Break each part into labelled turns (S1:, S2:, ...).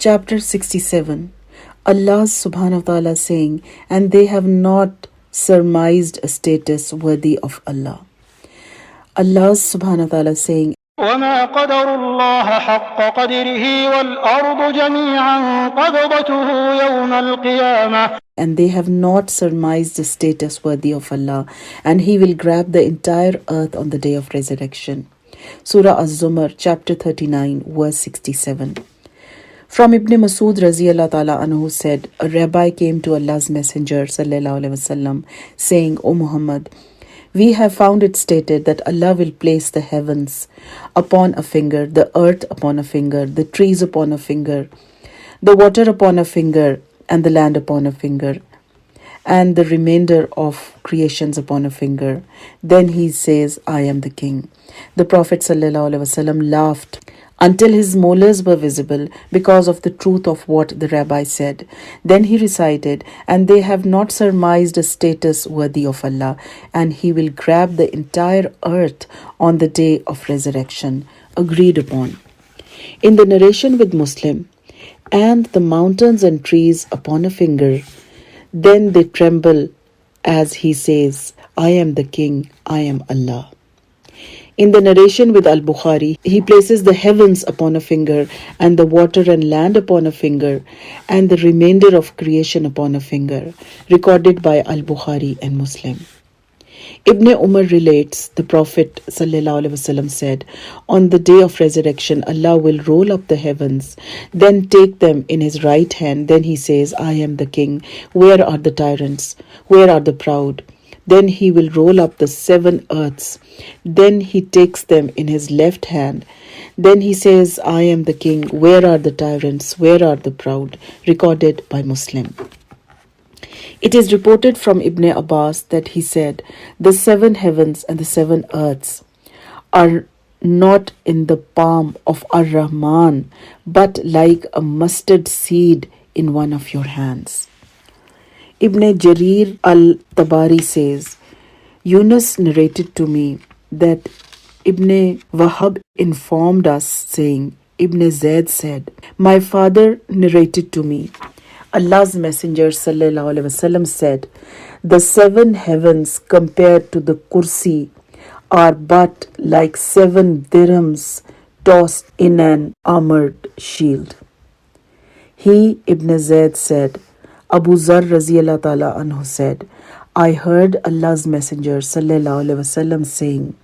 S1: Chapter 67. Allah subhanahu wa ta'ala saying, and they have not surmised a status worthy of Allah. Allah subhanahu wa ta'ala saying,
S2: وَمَا قَدَرُوا اللَّهَ حَقَّ قَدْرِهِ وَالْأَرْضُ جَمِيعًا قَبْضَتُهُ يَوْمَ الْقِيَامَةِ.
S1: And they have not surmised a status worthy of Allah, and He will grab the entire earth on the day of resurrection. Surah Az-Zumar, chapter 39, verse 67. From Ibn Masud Raziyallahu Ta'ala Anhu said, a rabbi came to Allah's Messenger Sallallahu Alaihi Wasallam saying, O Muhammad, we have found it stated that Allah will place the heavens upon a finger, the earth upon a finger, the trees upon a finger, the water upon a finger, and the land upon a finger, and the remainder of creations upon a finger. Then he says, I am the king. The Prophet ﷺ laughed until his molars were visible because of the truth of what the rabbi said. Then he recited, and they have not surmised a status worthy of Allah, and He will grab the entire earth on the day of resurrection. Agreed upon. In the narration with Muslim, and the mountains and trees upon a finger, then they tremble as he says, I am the king, I am Allah. In the narration with Al-Bukhari, he places the heavens upon a finger, and the water and land upon a finger, and the remainder of creation upon a finger, recorded by Al-Bukhari and Muslim. Ibn Umar relates, the Prophet ﷺ said, on the day of resurrection, Allah will roll up the heavens, then take them in His right hand. Then He says, I am the king. Where are the tyrants? Where are the proud? Then He will roll up the 7 earths. Then He takes them in His left hand. Then He says, I am the king. Where are the tyrants? Where are the proud? Recorded by Muslim. It is reported from Ibn Abbas that he said, the 7 heavens and the 7 earths are not in the palm of Al-Rahman, but like a mustard seed in one of your hands. Ibn Jarir al-Tabari says, Yunus narrated to me that Ibn Wahhab informed us, saying, Ibn Zayd said, my father narrated to me, Allah's Messenger Sallallahu Alaihi Wasallam said, the 7 heavens compared to the Kursi are but like 7 dirhams tossed in an armored shield. He, Ibn Zayd, said, Abu Zar Raziyallahu Ta'ala Anhu said, I heard Allah's Messenger Sallallahu Alaihi Wasallam saying,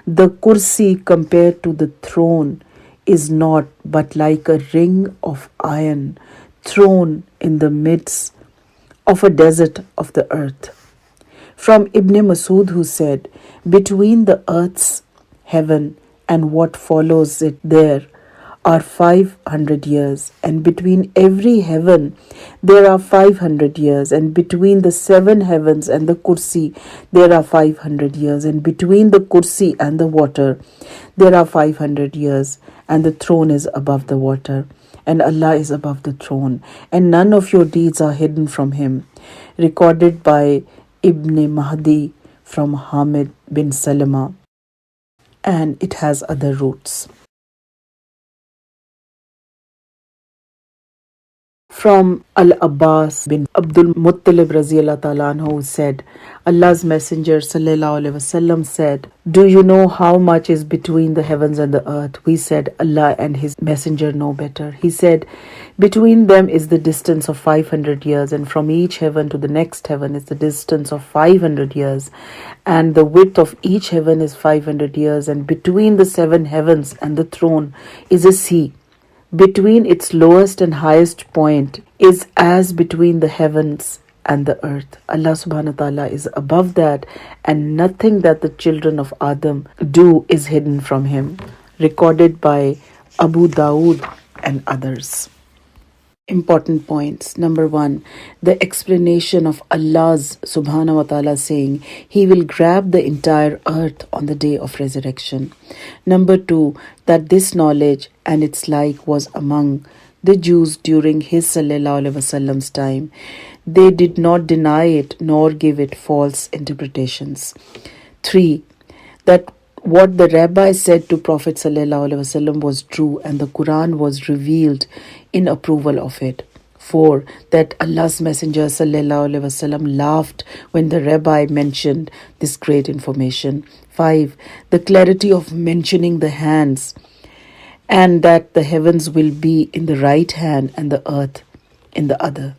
S1: the Kursi compared to the throne is not but like a ring of iron thrown in the midst of a desert of the earth. From Ibn Masud, who said, between the earth's heaven and what follows it there are 500 years, and between every heaven there are 500 years, and between the 7 heavens and the Kursi there are 500 years, and between the Kursi and the water there are 500 years, and the throne is above the water, and Allah is above the throne, and none of your deeds are hidden from Him. Recorded by Ibn Mahdi from Hamid bin Salama, and it has other roots. From Al-Abbas bin Abdul Muttalib Raziyallahu Ta'ala Anhu said, Allah's Messenger Sallallahu Alaihi Wasallam said, do you know how much is between the heavens and the earth? We said, Allah and His Messenger know better. He said, between them is the distance of 500 years, and from each heaven to the next heaven is the distance of 500 years, and the width of each heaven is 500 years, and between the 7 heavens and the throne is a sea. Between its lowest and highest point is as between the heavens and the earth. Allah subhanahu wa ta'ala is above that, and nothing that the children of Adam do is hidden from Him. Recorded by Abu Dawood and others. Important points. Number 1, the explanation of Allah's subhanahu wa ta'ala saying He will grab the entire earth on the day of resurrection. Number 2, that this knowledge and its like was among the Jews during His Sallallahu Alaihi Wasallam's time. They did not deny it nor give it false interpretations. 3, that what the rabbi said to Prophet ﷺ was true, and the Quran was revealed in approval of it. 4. That Allah's Messenger ﷺ laughed when the rabbi mentioned this great information. 5. The clarity of mentioning the hands, and that the heavens will be in the right hand and the earth in the other.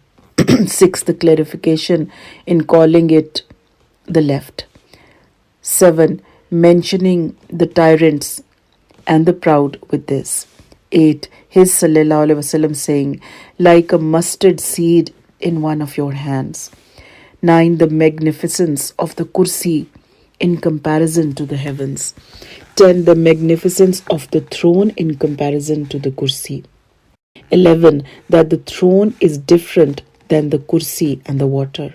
S1: 6. The clarification in calling it the left. 7. Mentioning the tyrants and the proud with this. 8. His sallallahu alaihi wasallam saying, like a mustard seed in one of your hands. 9. The magnificence of the Kursi in comparison to the heavens. 10. The magnificence of the throne in comparison to the Kursi. 11. That the throne is different than the Kursi and the water.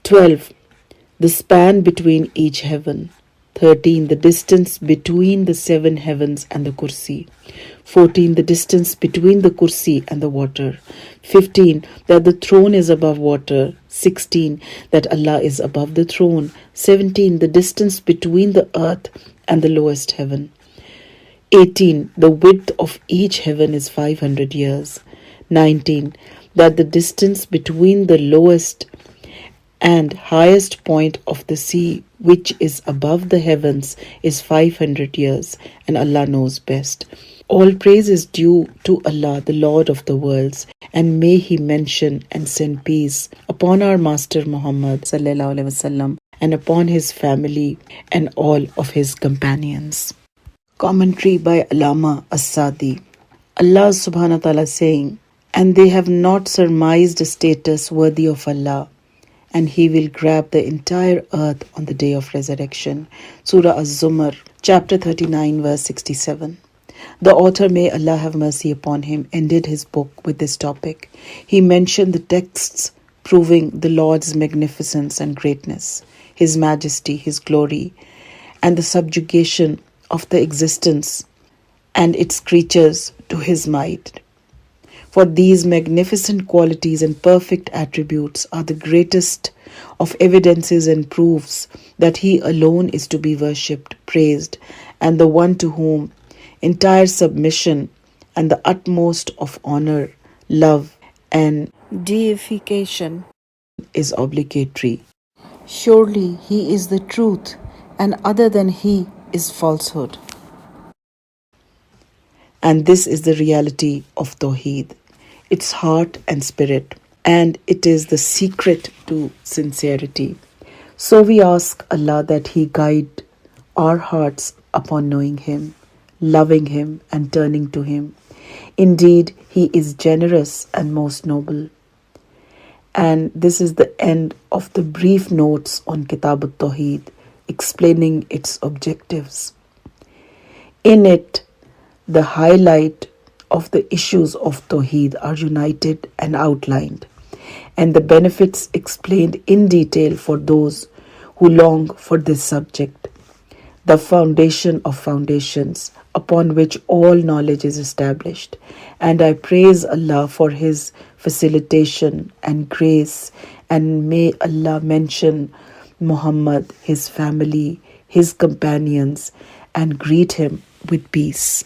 S1: 12. The span between each heaven. 13. The distance between the 7 heavens and the Kursi. 14. The distance between the Kursi and the water. 15. That the throne is above water. 16. That Allah is above the throne. 17. The distance between the earth and the lowest heaven. 18. The width of each heaven is 500 years. 19. That the distance between the lowest and highest point of the sea, which is above the heavens, is 500 years, and Allah knows best. All praise is due to Allah, the Lord of the worlds, and may He mention and send peace upon our Master Muhammad sallallahu alaihi wasallam and upon his family and all of his companions. Commentary by Allama al-Sadi. Allah subhanahu wa ta'ala saying, and they have not surmised a status worthy of Allah, and He will grab the entire earth on the day of resurrection. Surah Az-Zumar, chapter 39, verse 67. The author, may Allah have mercy upon him, ended his book with this topic. He mentioned the texts proving the Lord's magnificence and greatness, His majesty, His glory, and the subjugation of the existence and its creatures to His might. For these magnificent qualities and perfect attributes are the greatest of evidences and proofs that He alone is to be worshipped, praised, and the one to whom entire submission and the utmost of honor, love, and deification is obligatory. Surely He is the truth, and other than He is falsehood. And this is the reality of Tawheed, its heart and spirit, and it is the secret to sincerity. So we ask Allah that He guide our hearts upon knowing Him, loving Him, and turning to Him. Indeed, He is generous and most noble. And this is the end of the brief notes on Kitab at-Tawheed, explaining its objectives. In it, the highlight of the issues of Tawheed are united and outlined, and the benefits explained in detail for those who long for this subject, the foundation of foundations upon which all knowledge is established. And I praise Allah for His facilitation and grace, and may Allah mention Muhammad, his family, his companions, and greet him with peace.